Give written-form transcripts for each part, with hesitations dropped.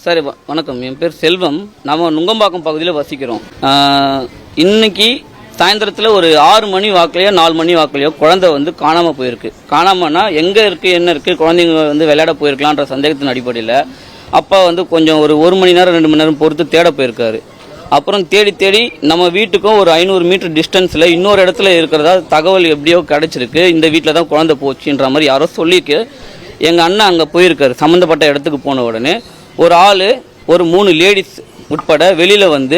Sir வணக்கம், என் பேர் செல்வம். நம்ம நுங்கம்பாக்கம் பகுதியில் வசிக்கிறோம். இன்னைக்கு சாயந்தரத்தில் ஒரு 6 மணி வாக்குலையோ 4 மணி வாக்குலையோ குழந்தை வந்து காணாமல் போயிருக்கு. காணாமன்னா எங்கே இருக்குது என்ன இருக்குது, குழந்தைங்க வந்து விளையாட போயிருக்கலான்ற சந்தேகத்தின் அடிப்படையில் அப்பா வந்து கொஞ்சம் ஒரு 1 மணி நேரம் 2 மணி நேரம் பொறுத்து தேட போயிருக்காரு. அப்புறம் தேடி நம்ம வீட்டுக்கும் ஒரு 500 மீட்டர் டிஸ்டன்ஸில் இன்னொரு இடத்துல இருக்கிறதா தகவல் எப்படியோ கிடச்சிருக்கு. இந்த வீட்டில் தான் குழந்தை போச்சுன்ற மாதிரி யாரோ சொல்லியிருக்கு. எங்கள் அண்ணன் அங்கே போயிருக்காரு. சம்மந்தப்பட்ட இடத்துக்கு போன உடனே ஒரு ஆள் ஒரு 3 லேடிஸ் உட்பட வெளியில் வந்து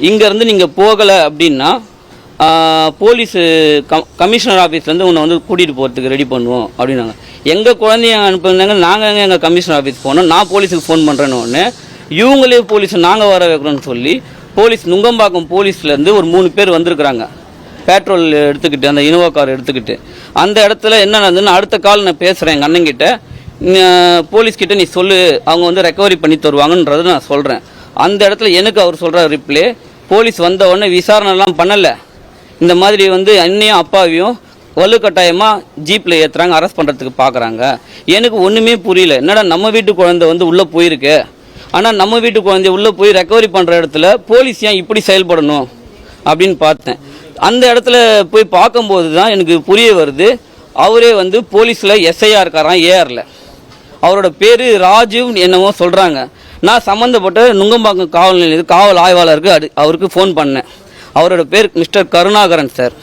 இங்கேருந்து நீங்கள் போகலை அப்படின்னா போலீஸு கமிஷனர் ஆஃபீஸ்லேருந்து உன்னை வந்து கூட்டிகிட்டு போகிறதுக்கு ரெடி பண்ணுவோம் அப்படின்னாங்க. எங்கள் குழந்தைய அனுப்புனாங்க. நாங்கள் எங்கள் கமிஷனர் ஆஃபீஸ் போனோம். நான் போலீஸுக்கு ஃபோன் பண்ணுறேன்னு ஒன்று, இவங்களே போலீஸ் நாங்கள் வர வைக்கிறோன்னு சொல்லி போலீஸ் நுங்கம்பாக்கம் போலீஸ்லேருந்து ஒரு 3 பேர் வந்திருக்கிறாங்க. பெட்ரோல் எடுத்துக்கிட்டு அந்த இனோவா கார் எடுத்துக்கிட்டு அந்த இடத்துல என்ன நடந்ததுன்னு அடுத்த கால் நான் பேசுகிறேன் எங்கள் அண்ணங்கிட்ட. போலீஸ்கிட்ட நீ சொல்லு, அவங்க வந்து ரெக்கவரி பண்ணி தருவாங்கன்றதை நான் சொல்கிறேன். அந்த இடத்துல எனக்கு அவர் சொல்கிற ரிப்ளே, போலீஸ் வந்த உடனே விசாரணைலாம் பண்ணலை, இந்த மாதிரி வந்து அண்ணையும் அப்பாவையும் வலுக்கட்டாயமாக ஜீப்பில் ஏற்றுறாங்க, அரெஸ்ட் பண்ணுறதுக்கு பார்க்குறாங்க. எனக்கு ஒன்றுமே புரியல. என்னடா நம்ம வீட்டு குழந்தை வந்து உள்ளே போயிருக்கு, ஆனால் நம்ம வீட்டு குழந்தைய உள்ளே போய் ரெக்கவரி பண்ணுற இடத்துல போலீஸ் ஏன் இப்படி செயல்படணும் அப்படின்னு பார்த்தேன். அந்த இடத்துல போய் பார்க்கும்போது தான் எனக்கு புரிய வருது, அவரே வந்து போலீஸில் எஸ்ஐயாக இருக்காராம், ஏஆரில். அவரோட பேர் ராஜீவ் என்னவோ சொல்கிறாங்க. நான் சம்மந்தப்பட்ட நுங்கம்பாக்கம் காவல் நிலையத்து காவல் ஆய்வாளருக்கு அவருக்கு ஃபோன் பண்ணேன். அவரோட பேர் மிஸ்டர் கருணாகரன் சார்.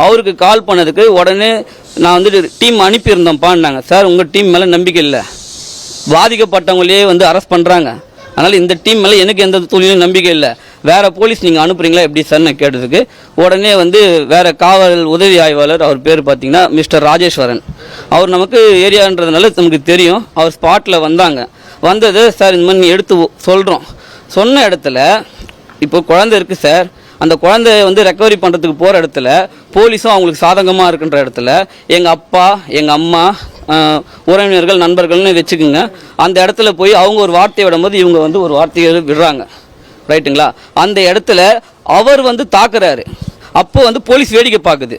அவருக்கு கால் பண்ணதுக்கு உடனே நான் வந்து டீம் அனுப்பியிருந்தோம்ப்பான்னாங்க. சார் உங்கள் டீம் மேலே நம்பிக்கை இல்லை, பாதிக்கப்பட்டவங்களே வந்து அரெஸ்ட் பண்ணுறாங்க, அதனால் இந்த டீம் மேலே எனக்கு எந்த தொழிலும் நம்பிக்கை இல்லை, வேறு போலீஸ் நீங்கள் அனுப்புறீங்களா எப்படி சார் நான் கேட்டதுக்கு உடனே வந்து வேறு காவல் உதவி ஆய்வாளர், அவர் பேர் பார்த்தீங்கன்னா மிஸ்டர் ராஜேஸ்வரன், அவர் நமக்கு ஏரியான்றதுனால நமக்கு தெரியும். அவர் ஸ்பாட்டில் வந்தாங்க. வந்தது சார் இந்த மாதிரி எடுத்து சொல்கிறோம். சொன்ன இடத்துல இப்போ குழந்தை இருக்குது சார், அந்த குழந்தைய வந்து ரெக்கவரி பண்ணுறதுக்கு போகிற இடத்துல போலீஸும் அவங்களுக்கு சாதகமாக இருக்குன்ற இடத்துல எங்கள் அப்பா எங்கள் அம்மா உறவினர்கள் நண்பர்கள்னு வச்சுக்கோங்க, அந்த இடத்துல போய் அவங்க ஒரு வார்த்தையை விடும்போது இவங்க வந்து ஒரு வார்த்தையை விடுறாங்க, ரைட்டுங்களா? அந்த இடத்துல அவர் வந்து தாக்குறாரு. அப்போ வந்து போலீஸ் வேடிக்கை பார்க்குது,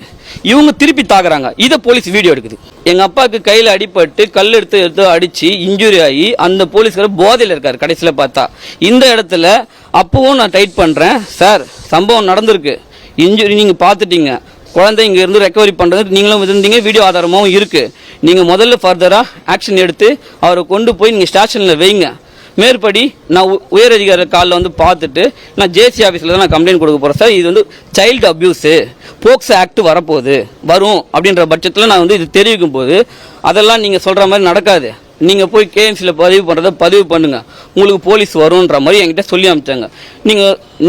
இவங்க திருப்பி தாக்குறாங்க. இதை போலீஸ் வீடியோ எடுக்குது. எங்கள் அப்பாவுக்கு கையில் அடிபட்டு கல் எடுத்து அடித்து இன்ஜுரி ஆகி அந்த போலீஸ்காரர் போதையில் இருக்கார் கடைசியில் பார்த்தா. இந்த இடத்துல அப்பவும் நான் டைட் பண்ணுறேன், சார் சம்பவம் நடந்திருக்கு, இன்ஜுரி நீங்கள் பார்த்துட்டீங்க, குழந்தை இங்கேருந்து ரெக்கவரி பண்ணுறதுக்கு நீங்களும் இருந்தீங்க, வீடியோ ஆதாரமாகவும் இருக்குது, நீங்கள் முதல்ல ஃபர்தராக ஆக்ஷன் எடுத்து அவரை கொண்டு போய் நீங்கள் ஸ்டேஷனில் வைங்க. மேற்படி நான் உயர் அதிகாரி காலில் வந்து பார்த்துட்டு நான் ஜேசி ஆஃபீஸில் தான் நான் கம்ப்ளைண்ட் கொடுக்க போகிறேன் சார். இது வந்து சைல்டு அப்யூஸு, போக்சோ ஆக்ட் வரப்போகுது வரும் அப்படின்ற பட்சத்தில் நான் வந்து இது தெரிவிக்கும் போது அதெல்லாம் நீங்கள் சொல்கிற மாதிரி நடக்காது, நீங்கள் போய் கேஎம்சியில் பதிவு பண்ணுங்கள், உங்களுக்கு போலீஸ் வரும்ன்ற மாதிரி என்கிட்ட சொல்லி அனுப்பிச்சாங்க.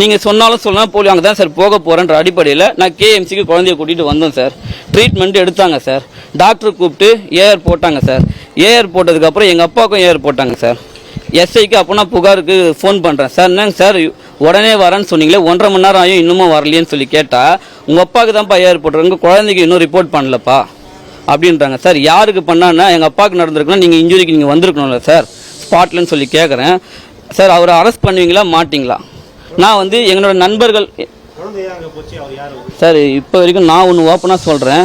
நீங்கள் சொன்னாலும் சொல்லலாம் போலீஸ் அங்கே தான் சார் போக போகிறேன்ற அடிப்படையில் நான் கேஎம்சிக்கு குழந்தைய கூட்டிகிட்டு வந்தோம் சார். ட்ரீட்மெண்ட் எடுத்தாங்க சார், டாக்டர் கூப்பிட்டு ஏஆர் போட்டாங்க சார். ஏஆர் போட்டதுக்கப்புறம் எங்கள் அப்பாவுக்கும் ஏஆர் போட்டாங்க சார். எஸ்ஐக்கு அப்போ நான் புகாருக்கு ஃபோன் பண்ணுறேன், சார் என்னங்க சார் உடனே வரேன்னு சொன்னீங்களே, 1.5 மணி நேரம் ஆகும் இன்னமும் வரலையேன்னு சொல்லி கேட்டால் உங்கள் அப்பாவுக்கு தான்ப்பா ஏஆர் போட்டுருங்க, குழந்தைக்கு இன்னும் ரிப்போர்ட் பண்ணலப்பா அப்படின்றாங்க. சார் யாருக்கு பண்ணான்னா எங்கள் அப்பாவுக்கு நடந்திருக்குன்னா நீங்கள் இன்ஜுரிக்கு நீங்கள் வந்திருக்கணும்ல சார் ஸ்பாட்லன்னு சொல்லி கேட்குறேன். சார் அவரை அரெஸ்ட் பண்ணுவீங்களா மாட்டிங்களா? நான் வந்து எங்களோட நண்பர்கள் சார் இப்போ வரைக்கும் நான் ஒன்று ஓப்பனாக சொல்கிறேன்,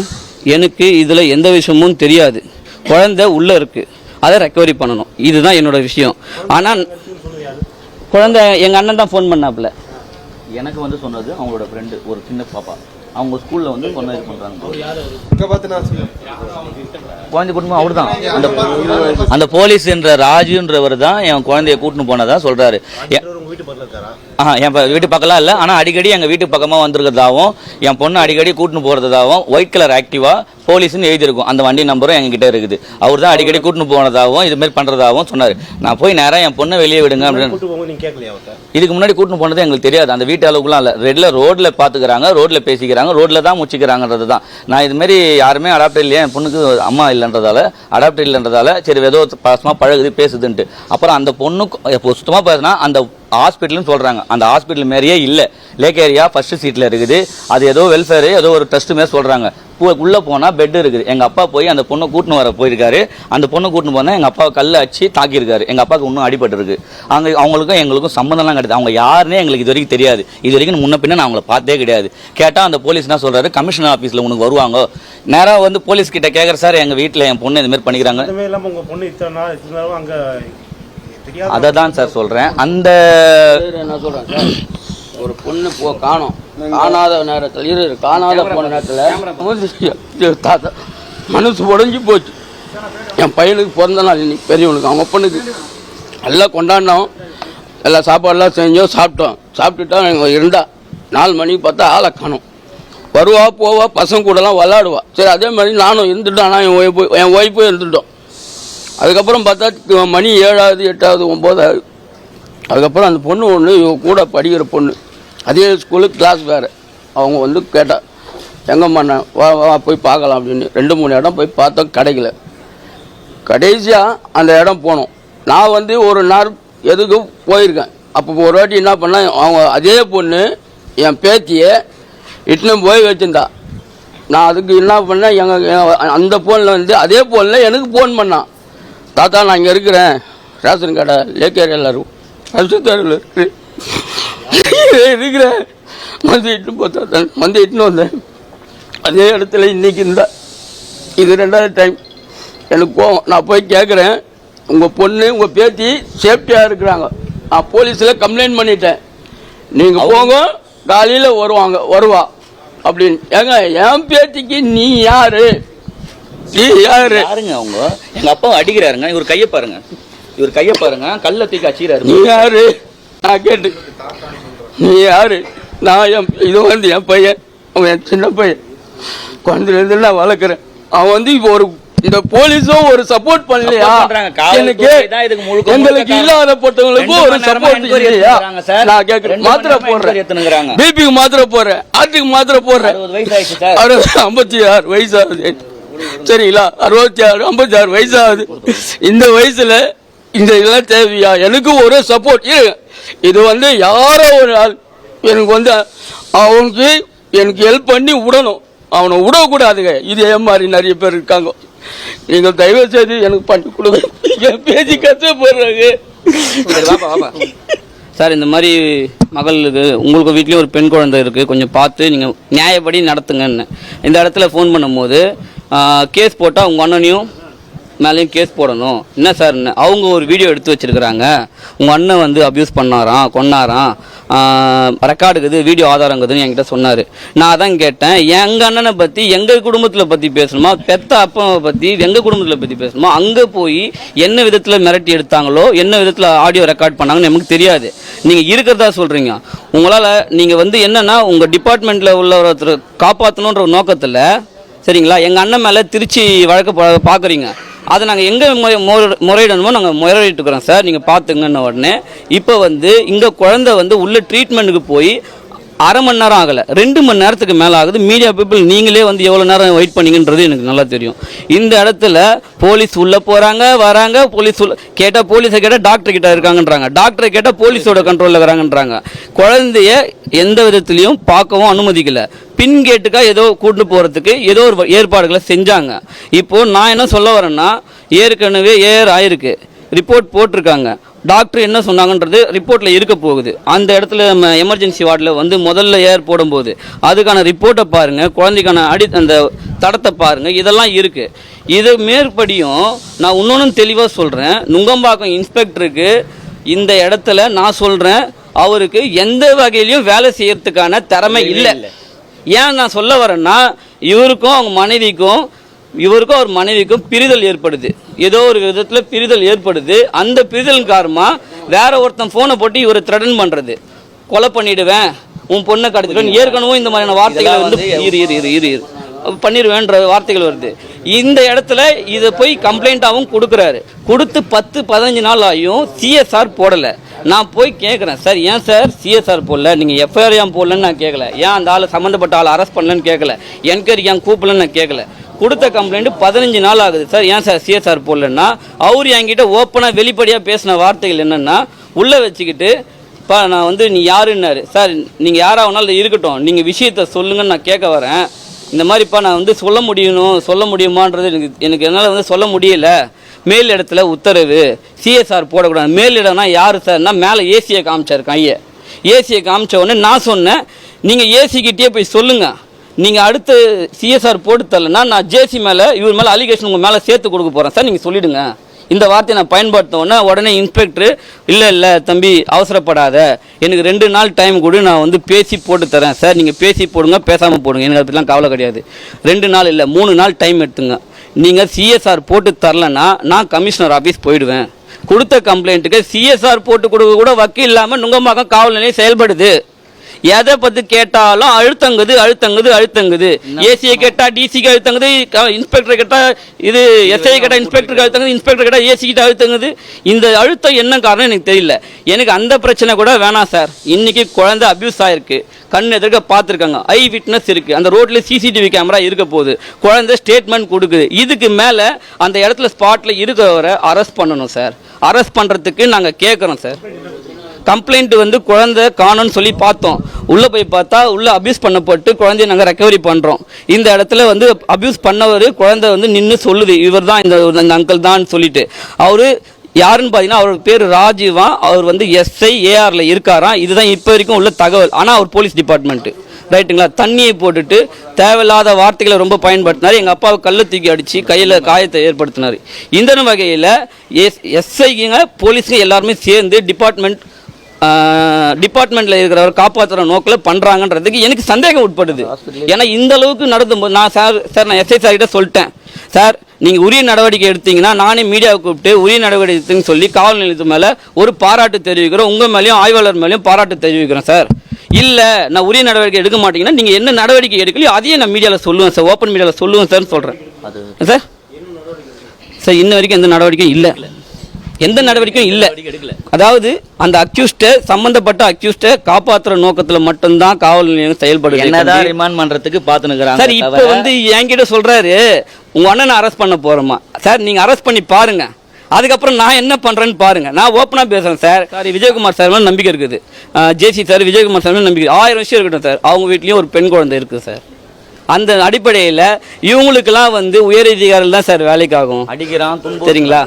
எனக்கு இதில் எந்த விஷயமும் தெரியாது. குழந்தை உள்ளே இருக்குது, அதை ரெக்கவரி பண்ணணும், இதுதான் என்னோட விஷயம். ஆனால் குழந்தை எங்கள் அண்ணன் தான் ஃபோன் பண்ணாப்புல. எனக்கு வந்து சொன்னது அவங்களோட ஃப்ரெண்டு ஒரு சின்ன பாப்பா, அவங்க ஸ்கூலில் வந்து சொன்ன இது பண்ணுறாங்க. குழந்தை குடும்பம் அவர் தான், அந்த போலீஸ் என்ற ராஜுன்றவர் தான் என் குழந்தைய கூட்டின்னு போனதா சொல்கிறாரு. என் வீட்டு பக்கம்லாம் இல்லை, ஆனால் அடிக்கடி எங்கள் வீட்டு பக்கமாக வந்திருக்கிறதாகவும் என் பொண்ணு அடிக்கடி கூட்டின்னு போகிறதாகவும் ஒயிட் கலர் ஆக்டிவா போலீஸ்னு எழுதியிருக்கும், அந்த வண்டி நம்பரும் எங்ககிட்ட இருக்குது. அவர் தான் அடிக்கடி கூட்டின்னு போனதாகவும் இதுமாரி பண்ணுறதாகவும் சொன்னார். நான் போய் நேராக என் பொண்ணை வெளியே விடுங்க அப்படின்னு. இதுக்கு முன்னாடி கூட்டின்னு போனது எங்களுக்கு தெரியாது, அந்த வீட்டு அளவுக்குலாம் இல்லை, ரோட்டில் பார்த்துக்கிறாங்க, ரோட்டில் பேசிக்கிறாங்க, ரோட்டில் தான் முடிச்சுக்கிறாங்கன்றது தான். நான் இதுமாரி யாருமே அடாப்டர் இல்லையா, என் பொண்ணுக்கு அம்மா இல்லைன்றதால அடாப்டர் இல்லைன்றதால சரி ஏதோ பாசமாக பழகுது பேசுதுன்ட்டு. அப்புறம் அந்த பொண்ணுக்கு சுத்தமாக பேசுனா அந்த ஹாஸ்பிட்டல்னு சொல்கிறாங்க, அந்த ஹாஸ்பிட்டல் மாரியே இல்லை, லேக் ஏரியா ஃபர்ஸ்ட் சீட்டில் இருக்குது, அது ஏதோ வெல்ஃபேர் ஏதோ ஒரு ட்ரஸ்ட் மாரி சொல்கிறாங்க. உள்ளே போனால் பெட் இருக்குது. எங்கள் அப்பா போய் அந்த பொண்ணை கூட்டின்னு வர போயிருக்காரு. அந்த பொண்ணை கூட்டின்னு போனால் எங்கள் அப்பாவை கல்லை அடிச்சு தாக்கியிருக்காரு. எங்கள் அப்பாவுக்கு இன்னும் அடிபட்டுருக்கு. அவங்களுக்கும் எங்களுக்கும் சம்மந்தம்லாம் கிடையாது, அவங்க யாருன்னே எங்களுக்கு இது வரைக்கும் தெரியாது. இது வரைக்கும் முன்ன பின்ன நான் அவங்கள பார்த்தே கிடையாது. கேட்டால் அந்த போலீஸ் என்ன சொல்கிறாரு, கமிஷனர் ஆஃபீஸில் உனக்கு வருவாங்க, நேராக வந்து போலீஸ் கிட்ட கேட்குற சார் எங்கள் வீட்டில் என் பொண்ணு இதுமாரி பண்ணிக்கிறாங்க. உங்கள் பொண்ணு இத்தனை நாள் அங்கே அதை தான் சார் சொல்கிறேன். அந்த என்ன சொல்கிறேன் சார், ஒரு பொண்ணு காணோம், காணாத நேரத்தில் காணாத போன நேரத்தில் தாத்தா மனசு உடஞ்சி போச்சு. என் பையனுக்கு பிறந்த நாள் இன்னைக்கு, பெரியவனுக்கு, அவங்க பொண்ணுக்கு எல்லாம் கொண்டாடினோம், எல்லாம் சாப்பாடெல்லாம் செஞ்சோம், சாப்பிட்டுட்டா எங்கள் இருந்தா 4 மணிக்கு பார்த்தா ஆளை காணோம். வருவா போவா, பசங்க கூடலாம் விளாடுவா. சரி, அதே மாதிரி நானும் இருந்துட்டோம், ஆனால் என் ஒய்ஃபும் இருந்துட்டோம். அதுக்கப்புறம் பார்த்தா மணி 7ஆவது 8ஆவது 9ஆவது. அதுக்கப்புறம் அந்த பொண்ணு ஒன்று கூட படிக்கிற பொண்ணு, அதே ஸ்கூலுக்கு கிளாஸ் வேறு, அவங்க வந்து கேட்டா எங்கம்மா வா போய் பார்க்கலாம் அப்படின்னு 2-3 இடம் போய் பார்த்தோம், கிடைக்கல. கடைசியாக அந்த இடம் போனோம். நான் வந்து ஒரு நாள் எதுக்கு போயிருக்கேன். அப்போ ஒரு வாட்டி என்ன பண்ணேன், அவங்க அதே பொண்ணு என் பேத்தியை இட்டுன்னு போய் வச்சுருந்தா. நான் அதுக்கு என்ன பண்ணேன், அந்த ஃபோனில் வந்து அதே ஃபோனில் எனக்கு ஃபோன் பண்ணான். தாத்தா நான் இங்கே இருக்கிறேன், ரேஷன் கடை லேக்கேர் எல்லாரும் ரசத்தரில் இருக்கிறேன், வந்து இட்டுன்னு போத்தா வந்து இட்டுன்னு வந்தேன். அதே இடத்துல இன்றைக்கி இது 2வது டைம் எனக்கு போவோம். நான் போய் கேட்குறேன், உங்கள் பொண்ணு உங்கள் பேத்தி சேஃப்டியாக இருக்கிறாங்க, நான் போலீஸில் கம்ப்ளைண்ட் பண்ணிட்டேன், நீங்கள் போங்க, காலையில் வருவா அப்படின்னு. ஏங்க என் பேத்திக்கு நீ யாரு? யாருங்க அவங்க? எங்கள் அப்பா அடிக்கிறாருங்க, இவர் கையை பாருங்க, கல்ல தூக்கி அடிக்கிறாரு. நீ யாரு? நான் கேட்டு நீ யாரு? நான் இது வந்து என் பையன், அவன் என் சின்ன பையன், குழந்தைலேருந்து நான் வளர்க்குறேன். அவன் வந்து இப்போ இந்த போலீஸும் ஒரு சப்போர்ட் பண்ணலையா? எங்களுக்கு இல்லாதப்பட்டவங்களுக்கும் ஒரு சப்போர்ட் இல்லையா? நான் கேட்கிறேன். மாத்திரை போடுறேன், பிபிக்கு மாத்திரை போடுறேன், ஆட்டுக்கு மாத்திரை போடுறேன். 56 வயசாகுது, சரிங்களா? 66 56 வயசாகுது. இந்த வயசுல இந்த இதெல்லாம் தேவையா? எனக்கு ஒரு சப்போர்ட். இது வந்து யாரோ ஒரு ஆள் எனக்கு வந்து அவனுக்கு எனக்கு ஹெல்ப் பண்ணி விடணும், அவனை விடக்கூடாதுங்க. இதே மாதிரி நிறைய பேர் இருக்காங்க. நீங்கள் தயவு செய்து எனக்கு பண்ணி கொடுங்க, என் பேசி கஷ்டப்படுறாங்க சார். இந்த மாதிரி மகளுக்கு உங்களுக்கு வீட்லேயும் ஒரு பெண் குழந்தை இருக்குது, கொஞ்சம் பார்த்து நீங்கள் நியாயப்படி நடத்துங்கன்னு இந்த இடத்துல ஃபோன் பண்ணும்போது கேஸ் போட்டால் உங்கள் அண்ணனையும் மேலேயும் கேஸ் போடணும். என்ன சார், அவங்க ஒரு வீடியோ எடுத்து வச்சுருக்கிறாங்க, உங்கள் அண்ணன் வந்து அப்யூஸ் பண்ணாராம், கொன்னாராம், ரெக்கார்டுக்குது, வீடியோ ஆதாரங்குதுன்னு என்கிட்ட சொன்னார். நான் அதான் கேட்டேன், எங்கள் அண்ணனை பற்றி எங்கள் குடும்பத்தில் பற்றி பேசணுமா, பெத்த அப்பாவை பற்றி எங்கள் குடும்பத்தில் பற்றி பேசணுமா? அங்கே போய் என்ன விதத்தில் மிரட்டி எடுத்தாங்களோ, என்ன விதத்தில் ஆடியோ ரெக்கார்ட் பண்ணாங்கன்னு நமக்கு தெரியாது. நீங்கள் இருக்கிறதா சொல்கிறீங்க. உங்களால் நீங்கள் வந்து என்னென்னா உங்கள் டிபார்ட்மெண்ட்டில் உள்ள ஒருத்தர் காப்பாற்றணுன்ற நோக்கத்தில், சரிங்களா, எங்கள் அண்ணன் மேலே திருச்சி வழக்கு பார்க்குறீங்க. அதை நாங்கள் எங்கே முறையிடணுமோ நாங்கள் முறையிட்டுக்கிறோம் சார், நீங்கள் பார்த்துங்கன்ன உடனே இப்போ வந்து இங்கே குழந்தை வந்து உள்ள ட்ரீட்மெண்ட்டுக்கு போய் அரை மணி நேரம் ஆகலை, 2 மணி நேரத்துக்கு மேலே ஆகுது. மீடியா பீப்புள் நீங்களே வந்து எவ்வளோ நேரம் வெயிட் பண்ணிங்கன்றது எனக்கு நல்லா தெரியும். இந்த இடத்துல போலீஸ் உள்ளே போகிறாங்க வராங்க, போலீஸ் கேட்டால் போலீஸை கேட்டால் டாக்டர் கிட்ட இருக்காங்கன்றாங்க, டாக்டரை கேட்டால் போலீஸோட கண்ட்ரோலில் இருக்கிறாங்கன்றாங்க. குழந்தைய எந்த விதத்துலையும் பார்க்கவும் அனுமதிக்கலை. பின் கேட்டுக்காக ஏதோ கூட்டு போகிறதுக்கு ஏதோ ஒரு ஏற்பாடுகளை செஞ்சாங்க. இப்போது நான் என்ன சொல்ல வரேன்னா, ஏற்கனவே ஆயிருக்கு, ரிப்போர்ட் போட்டிருக்காங்க, டாக்டர் என்ன சொன்னாங்கன்றது ரிப்போர்ட்டில் இருக்க போகுது. அந்த இடத்துல நம்ம எமர்ஜென்சி வார்டில் வந்து முதல்ல போடும்போது அதுக்கான ரிப்போர்ட்டை பாருங்கள், குழந்தைக்கான அந்த தடத்தை பாருங்கள், இதெல்லாம் இருக்குது. இது மேற்படியும் நான் இன்னொன்று தெளிவாக சொல்கிறேன், நுங்கம்பாக்கம் இன்ஸ்பெக்டருக்கு இந்த இடத்துல நான் சொல்கிறேன், அவருக்கு எந்த வகையிலையும் வேலை செய்யறதுக்கான திறமை இல்லை. ஏன் நான் சொல்ல வரேன்னா, இவருக்கும் அவங்க மனைவிக்கும் அவர் மனைவிக்கும் பிரிதல் ஏற்படுது, ஏதோ ஒரு விதத்தில் பிரிதல் ஏற்படுது. அந்த பிரிதல் காரணமாக வேற ஒருத்தன் ஃபோனை போட்டு இவரை த்ரெட்டன் பண்ணுறது, கொலை பண்ணிடுவேன், உன் பொண்ணை கடத்திடுவேன், ஏற்கனவே இந்த மாதிரியான வார்த்தைகள் வந்து பண்ணிடுவேன்ற வார்த்தைகள் வருது. இந்த இடத்துல இதை போய் கம்ப்ளைண்ட்டாகவும் கொடுக்குறாரு. கொடுத்து 10-15 நாள் ஆகியும் சிஎஸ்ஆர் போடலை. நான் போய் கேட்குறேன், சார் ஏன் சார் சிஎஸ்ஆர் போடல, நீங்கள் எஃப்ஐஆர் ஏன் போடலன்னு நான் கேட்கல, ஏன் அந்த ஆள் சம்மந்தப்பட்ட ஆள் அரெஸ்ட் பண்ணலன்னு கேட்கல, என்கொயரி ஏன் கூப்பிடலன்னு நான் கேட்கல. கொடுத்த கம்ப்ளைண்ட் 15 நாள் ஆகுது சார், ஏன் சார் சிஎஸ்ஆர் போடலன்னா, அவர் என்கிட்ட ஓப்பனாக வெளிப்படையாக பேசின வார்த்தைகள் என்னென்னா, உள்ளே வச்சுக்கிட்டு இப்போ நான் வந்து நீ யாருன்னாரு. சார் நீங்கள் யாராகனாலும் இருக்கட்டும், நீங்கள் விஷயத்தை சொல்லுங்கன்னு நான் கேட்க வரேன். இந்த மாதிரிப்பா நான் வந்து சொல்ல முடியுமான்றது எனக்கு என்னால் வந்து சொல்ல முடியல. மேல் இடத்துல உத்தரவு, சிஎஸ்ஆர் போடக்கூடாது. மேல் இடம்னா யார் சார்னா, மேலே ஏசியை காமிச்சார், கையை ஏசியை காமிச்ச உடனே நான் சொன்னேன், நீங்கள் ஏசிக்கிட்டே போய் சொல்லுங்கள், நீங்கள் அடுத்து சிஎஸ்ஆர் போட்டு தரலன்னா நான் ஜேசி மேலே இவர் மேலே அலிகேஷன் உங்கள் மேலே சேர்த்து கொடுக்க போகிறேன் சார், நீங்கள் சொல்லிவிடுங்க. இந்த வார்த்தையை நான் பயன்படுத்தினோன்னா உடனே இன்ஸ்பெக்டர் இல்லை தம்பி அவசரப்படாத, எனக்கு 2 நாள் டைம் கூட நான் வந்து பேசி போட்டு தரேன் சார், நீங்கள் பேசி போடுங்க பேசாமல் போடுங்க, எனக்கு அப்படிலாம் கவலை கிடையாது. 2 நாள் இல்லை 3 நாள் டைம் எடுத்துங்க. நீங்கள் சிஎஸ்ஆர் போட்டு தரலன்னா நான் கமிஷனர் ஆஃபீஸ் போயிடுவேன். கொடுத்த கம்ப்ளைண்ட்டுக்கு சிஎஸ்ஆர் போட்டு கொடுக்க கூட வக்கீல் இல்லாமல் நுங்கம்பாக்கம் காவல் நிலையம் செயல்படுது. எதை பற்றி கேட்டாலும் அழுத்தங்குது. ஏசியை கேட்டால் டிசிக்கு அழுத்தங்குது, இன்ஸ்பெக்டர் கேட்டால் இது எஸ்ஐ கேட்டால் இன்ஸ்பெக்டருக்கு அழுத்தங்குது, இன்ஸ்பெக்டர் கேட்டால் ஏசி கிட்ட அழுத்தங்குது. இந்த அழுத்தம் என்ன காரணம் எனக்கு தெரியல. எனக்கு அந்த பிரச்சனை கூட வேணாம் சார். இன்னைக்கு குழந்தை அபியூஸ் ஆயிருக்கு, கண் எதிர்க்க பார்த்துருக்காங்க, ஐ விட்னஸ் இருக்குது, அந்த ரோட்டில் சிசிடிவி கேமரா இருக்க போகுது, குழந்தை ஸ்டேட்மெண்ட் கொடுக்குது. இதுக்கு மேலே அந்த இடத்துல ஸ்பாட்டில் இருக்கிறவரை அரெஸ்ட் பண்ணணும் சார். அரெஸ்ட் பண்ணுறதுக்கு நாங்கள் கேட்குறோம் சார். கம்ப்ளைண்ட் வந்து குழந்தை காணோன்னு சொல்லி பார்த்தோம், உள்ளே போய் பார்த்தா உள்ளே அபியூஸ் பண்ணப்பட்டு குழந்தைய நாங்கள் ரெக்கவரி பண்ணுறோம். இந்த இடத்துல வந்து அபியூஸ் பண்ணவர் குழந்தை வந்து நின்று சொல்லுது, இவர் தான் இந்த அங்கிள் தான் சொல்லிட்டு. அவர் யாருன்னு பார்த்தீங்கன்னா அவர் பேர் ராஜீவா, அவர் வந்து எஸ்ஐ ஏஆரில் இருக்காராம். இதுதான் இப்போ வரைக்கும் உள்ள தகவல். ஆனால் அவர் போலீஸ் டிபார்ட்மெண்ட்டு ரைட்டுங்களா. தண்ணியை போட்டுட்டு தேவையில்லாத வார்த்தைகளை ரொம்ப பயன்படுத்தினார். எங்கள் அப்பாவை கல்லை தூக்கி அடித்து கையில் காயத்தை ஏற்படுத்தினார். இந்த வகையில் எஸ்ஐங்க போலீஸுங்க எல்லாருமே சேர்ந்து டிபார்ட்மெண்ட்டில் இருக்கிறவர் காப்பாற்றுற நோக்கில் பண்ணுறாங்கன்றதுக்கு எனக்கு சந்தேகம் உட்படுது. ஏன்னா இந்த அளவுக்கு நடந்தும்போது நான் நான் எஸ்ஐ சார்கிட்ட சொல்லிட்டேன், சார் நீங்கள் உரிய நடவடிக்கை எடுத்தீங்கன்னா நானே மீடியாவை கூப்பிட்டு உரிய நடவடிக்கை எடுத்துன்னு சொல்லி காவல் நிலையத்து மேலே ஒரு பாராட்டு தெரிவிக்கிறோம், உங்கள் மேலேயும் ஆய்வாளர் மேலேயும் பாராட்டு தெரிவிக்கிறேன் சார். இல்லை நான் உரிய நடவடிக்கை எடுக்க மாட்டீங்கன்னா நீங்கள் என்ன நடவடிக்கை எடுக்கலையோ அதையே நான் மீடியாவில் சொல்லுவேன் சார், ஓப்பன் மீடியாவில் சொல்லுவேன் சார்னு சொல்கிறேன் சார். சார் இன்ன வரைக்கும் எந்த நடவடிக்கையும் இல்லை, எந்த நடவடிக்கையும் இல்லை. அதாவது அந்த அக்யூஸ்டை சம்பந்தப்பட்ட அக்யூஸ்டை காப்பாற்றுற நோக்கத்தில் மட்டும்தான் காவல் நிலையம் செயல்படுது. என்னதான் ரிமாண்ட் பண்ணுறதுக்கு பார்த்துனுக்குறாங்க சார். இப்போ வந்து என்கிட்ட சொல்கிறாரு உங்கள் அண்ணனை அரெஸ்ட் பண்ண போகிறோமா சார், நீங்கள் அரெஸ்ட் பண்ணி பாருங்க, அதுக்கப்புறம் நான் என்ன பண்ணுறேன்னு பாருங்க. நான் ஓப்பனாக பேசுகிறேன் சார். சார் விஜயகுமார் சார் மேலே நம்பிக்கை இருக்குது, ஜேசி சார் விஜயகுமார் சார் மேலே நம்பிக்கை 1000 விஷயம் இருக்கட்டும் சார். அவங்க வீட்லேயும் ஒரு பெண் குழந்தை இருக்குது சார். அந்த அடிப்படையில் இவங்களுக்கெல்லாம் வந்து உயரதிகாரிகள் தான் சார் வேலைக்காகும். அடிக்கிறான் சரிங்களா.